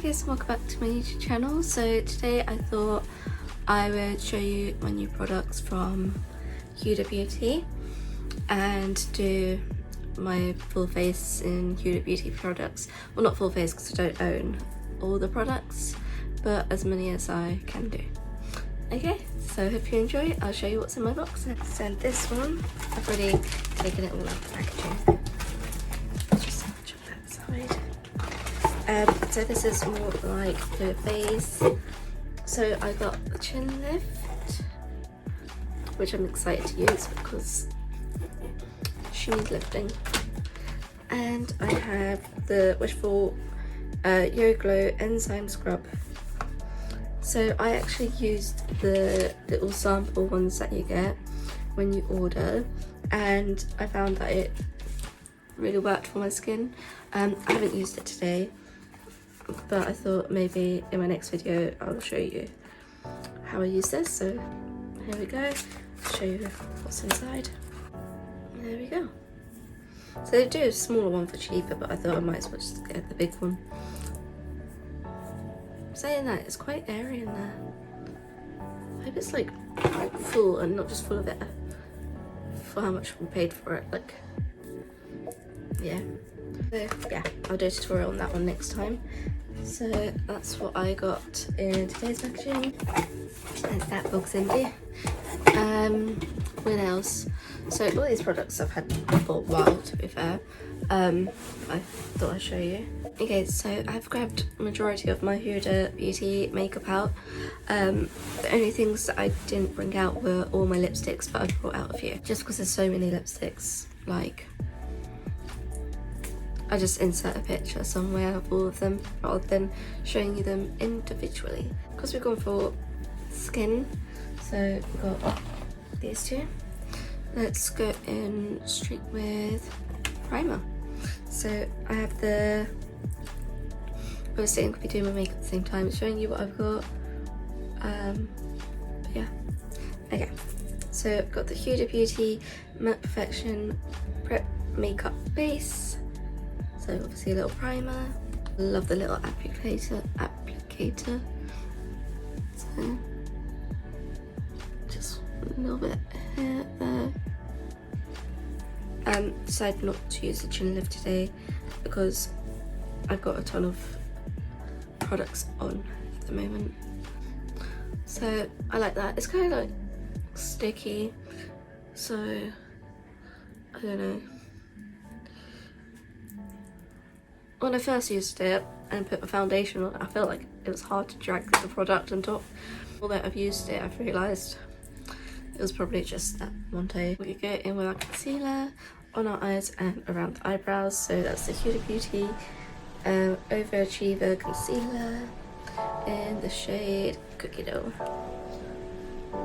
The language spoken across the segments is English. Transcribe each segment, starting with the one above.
guys, welcome back to my YouTube channel. So today I thought I would show you my new products from Huda Beauty and do my full face in Huda Beauty products. Well, not full face because I don't own all the products, but as many as I can do. Okay, so hope you enjoy it. I'll show you what's in my box. So this one, I've already taken it all out of the packaging. Just much of that side. So this is more like the face. So I got the chin lift, which I'm excited to use because she needs lifting. And I have the Wishful Yo Glow Enzyme Scrub. So I actually used the little sample ones that you get when you order, and I found that it really worked for my skin. I haven't used it today, but I thought maybe in my next video I'll show you how I use this. So here we go, show you what's inside. There we go. So they do a smaller one for cheaper, but I thought I might as well just get the big one. Saying that, it's quite airy in there. I hope it's like full and not just full of air for how much we paid for it. Like, yeah. So yeah, I'll do a tutorial on that one next time. So that's what I got in today's packaging. And that box empty. What else? So all these products I've had for a while, to be fair. I thought I'd show you. Okay, so I've grabbed majority of my Huda Beauty makeup out. The only things that I didn't bring out were all my lipsticks, but I've brought out a few. Just because there's so many lipsticks, like, I just insert a picture somewhere of all of them rather than showing you them individually. Because we've gone for skin, so we've got these two. Let's go in straight with primer. So I have the, I was saying I could be doing my makeup at the same time, showing you what I've got. But yeah, okay. So I've got the Huda Beauty Matte Perfection Prep Makeup Base. So obviously a little primer. Love the little applicator. So just a little bit here, there. Decided not to use the chin lift today because I've got a ton of products on at the moment. So I like that. It's kind of like sticky, so I don't know. When I first used it and put my foundation on, I felt like it was hard to drag the product on top. All that I've used it, I've realised it was probably just that one day. We go in with our concealer on our eyes and around the eyebrows. So that's the Huda Beauty Overachiever Concealer in the shade Cookie Dough.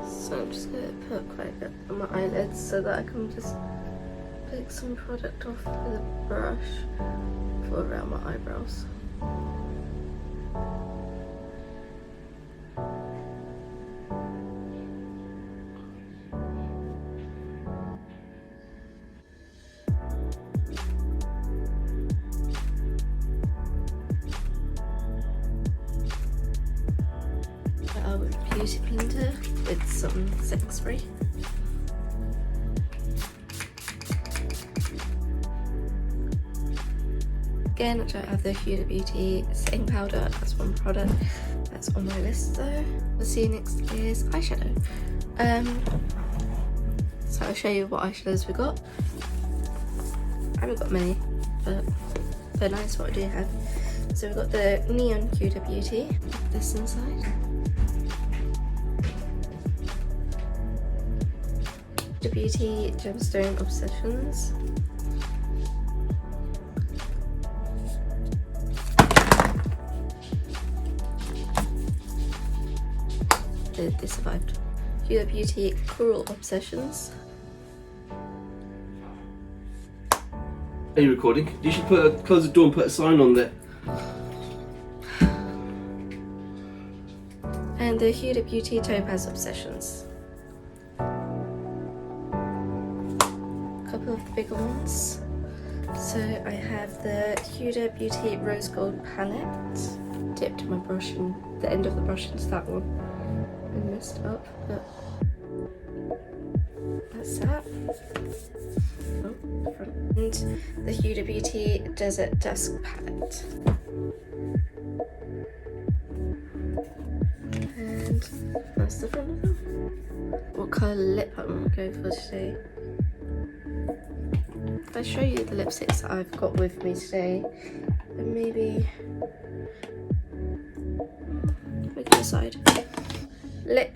So I'm just going to put quite a bit on my eyelids so that I can just pick some product off with a brush for around my eyebrows. Beauty blender with some setting spray. Again, I don't have the Huda Beauty setting powder. That's one product that's on my list though. We'll see next is eyeshadow. So I'll show you what eyeshadows we got. I haven't got many, but they're nice what I do have. So we've got the Neon Huda Beauty, this inside. Huda Beauty Gemstone Obsessions. They survived. Huda Beauty Coral Obsessions. Are you recording? You should close the door and put a sign on there. And the Huda Beauty Topaz Obsessions. A couple of the bigger ones. So I have the Huda Beauty Rose Gold Palette. dipped my brush and the end of the brush into that one and messed up, but that's that. Oh, and the Huda Beauty Desert Dusk palette. And that's the front of them. What colour lip I'm going for today? If I show you the lipsticks that I've got with me today, then maybe we can decide. Lip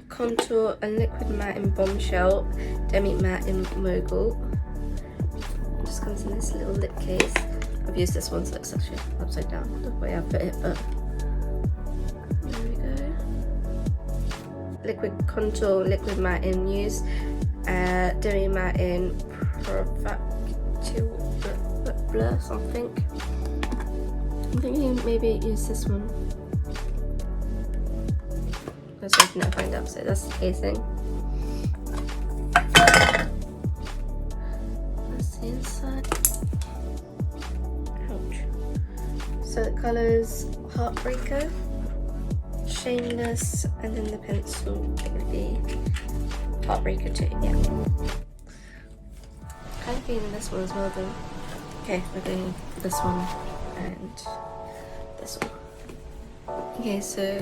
Contour and Liquid Matte in Bombshell, Demi Matte in Mogul. It just comes in this little lip case. I've used this one, so it's actually upside down the way I put it, but there we go. Liquid Contour, Liquid Matte in Muse, Demi Matte in Provocative Blur something. I'm thinking maybe use this one. Let's open it and find out. So that's the casing. That's the inside. Ouch. So the colours Heartbreaker, Shameless, and then the pencil would be Heartbreaker too, yeah. Kind of feeling this one as well though. Okay, we're doing this one and this one. Okay, so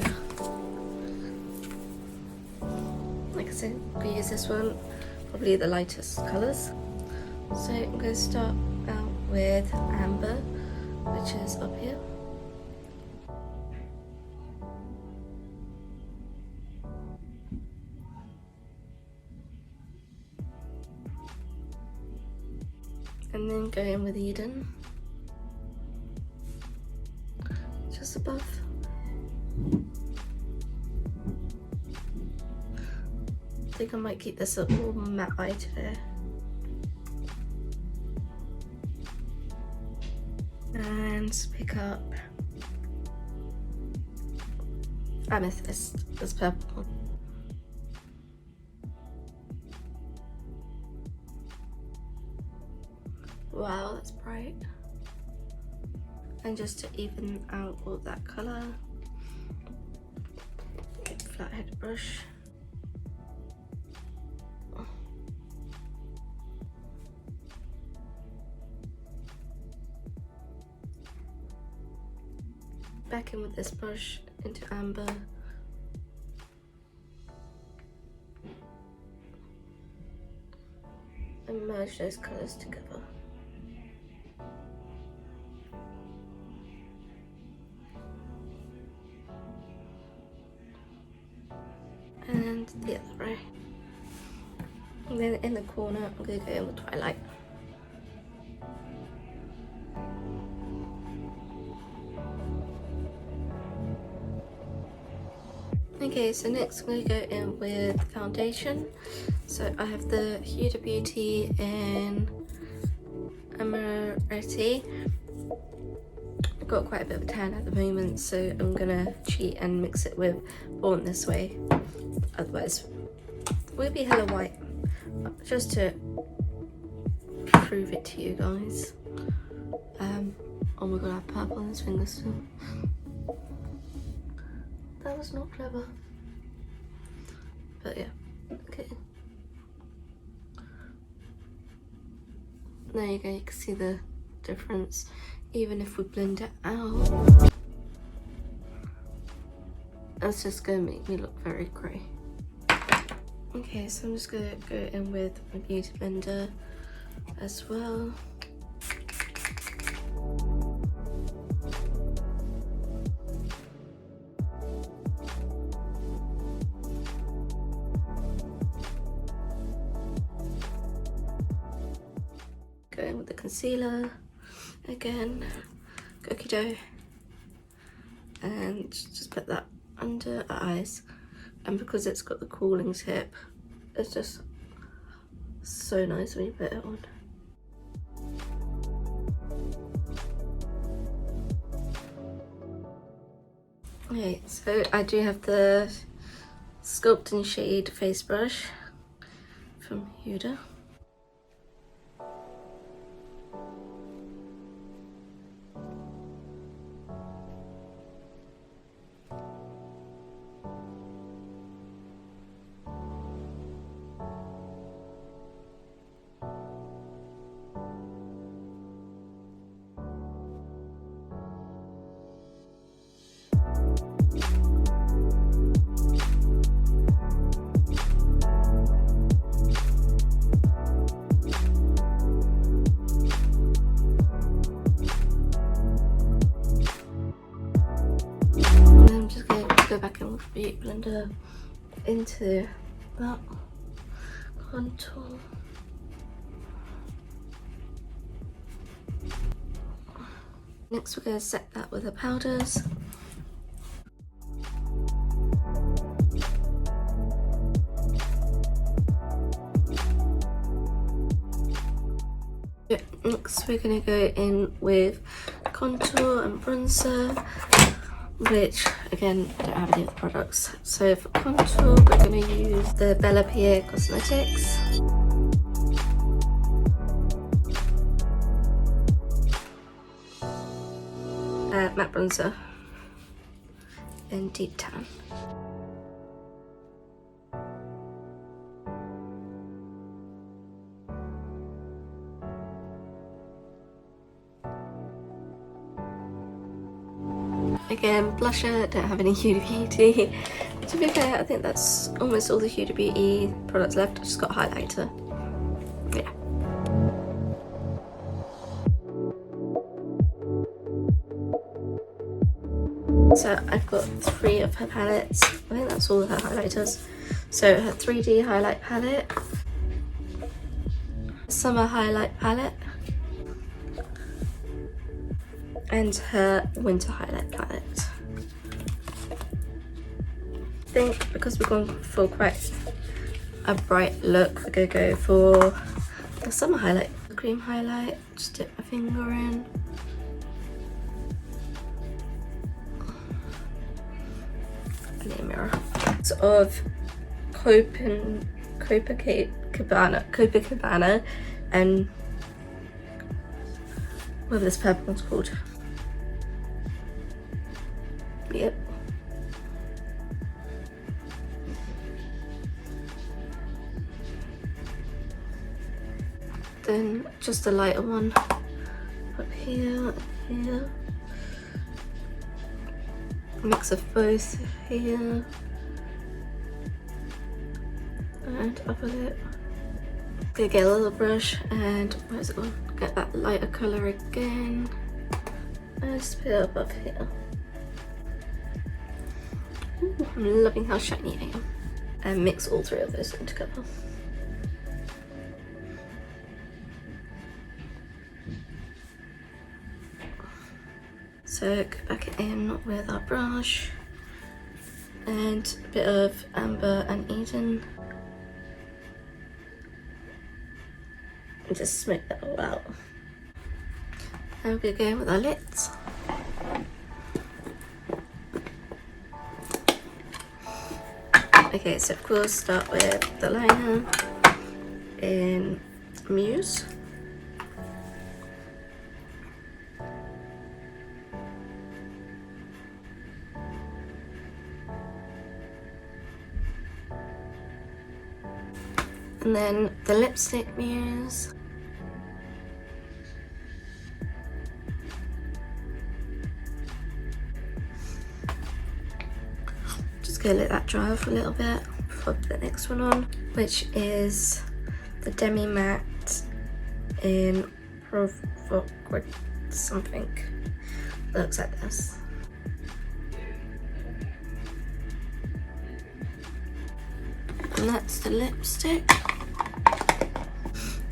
like I said, I'm going to use this one, probably the lightest colours. So I'm going to start out with Amber, which is up here. And then go in with Eden, just above. I think I might keep this a more matte eye today. And pick up Amethyst, this purple one. Wow, that's bright. And just to even out all that colour, get a flat-headed brush. Back in with this brush into Amber. And merge those colours together. And the other eye. And then in the corner, I'm going to go in with Twilight. Okay, so next I'm going to go in with foundation. So I have the Huda Beauty in Amaretti. I've got quite a bit of a tan at the moment, so I'm going to cheat and mix it with Born This Way. Otherwise, we'll be hella white. Just to prove it to you guys. Oh my god, I have purple on this finger still. That was not clever. But yeah, okay. There you go, you can see the difference. Even if we blend it out, that's just gonna make me look very grey. Okay, so I'm just gonna go in with my beauty blender as well. Go in with the concealer again, cookie dough, and just put that under our eyes. And because it's got the cooling tip, it's just so nice when you put it on. Okay, so I do have the Sculpt and Shade face brush from Huda. go back in with the Beauty Blender into that contour. Next we're going to set that with the powders. Next we're going to go in with contour and bronzer, which again I don't have any of the products. So for contour we're going to use the Bella Pierre Cosmetics. Matte bronzer in Deep Tan. Again, blusher, don't have any Huda Beauty. To be fair, I think that's almost all the Huda Beauty products left. I just got a highlighter. Yeah. So I've got 3 of her palettes. I think that's all of her highlighters. So her 3D highlight palette, summer highlight palette, and her winter highlight palette. I think because we're going for quite a bright look, we're going to go for the summer highlight. The cream highlight, just dip my finger in. I need a mirror. Sort of Copacabana, and whatever this purple one's called. Yep. Then just a lighter one up here, here. Mix of both here and upper lip. Gonna get a little brush and where's it going? Get that lighter colour again and just put it above here. Ooh, I'm loving how shiny I am. And mix all 3 of those in together. So go back in with our brush and a bit of Amber and Eden. And just smoke that all out. And we're going to go in with our lids. Okay, so of course start with the liner in Muse. And then the lipstick Muse. Just gonna let that dry off a little bit before I put the next one on, which is the Demi Matte in Provocative something. It looks like this. And that's the lipstick.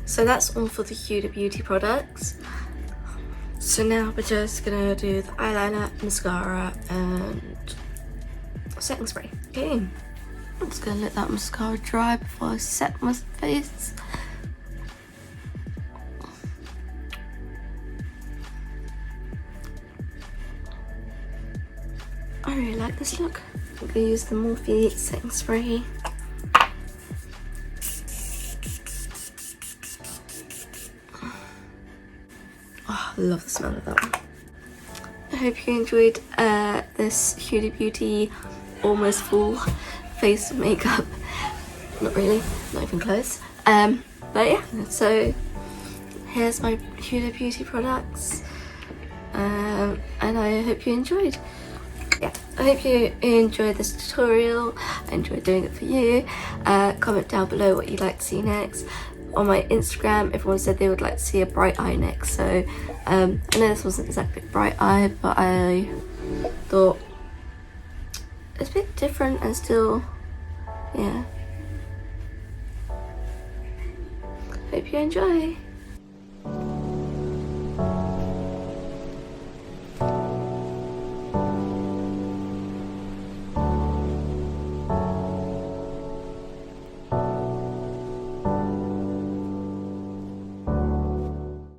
So that's all for the Huda Beauty products. So now we're just gonna do the eyeliner, mascara, and setting spray. Okay, I'm just gonna let that mascara dry before I set my face. I really like this look. I'm gonna use the Morphe setting spray. I love the smell of that one. I hope you enjoyed this Huda Beauty almost full face makeup. Not really, not even close. But yeah, so here's my Huda Beauty products. And I hope you enjoyed. Yeah, I hope you enjoyed this tutorial. I enjoyed doing it for you. Comment down below what you'd like to see next. On my Instagram, everyone said they would like to see a bright eye next, so I know this wasn't exactly bright eye, but I thought it's a bit different and still, yeah. Hope you enjoy.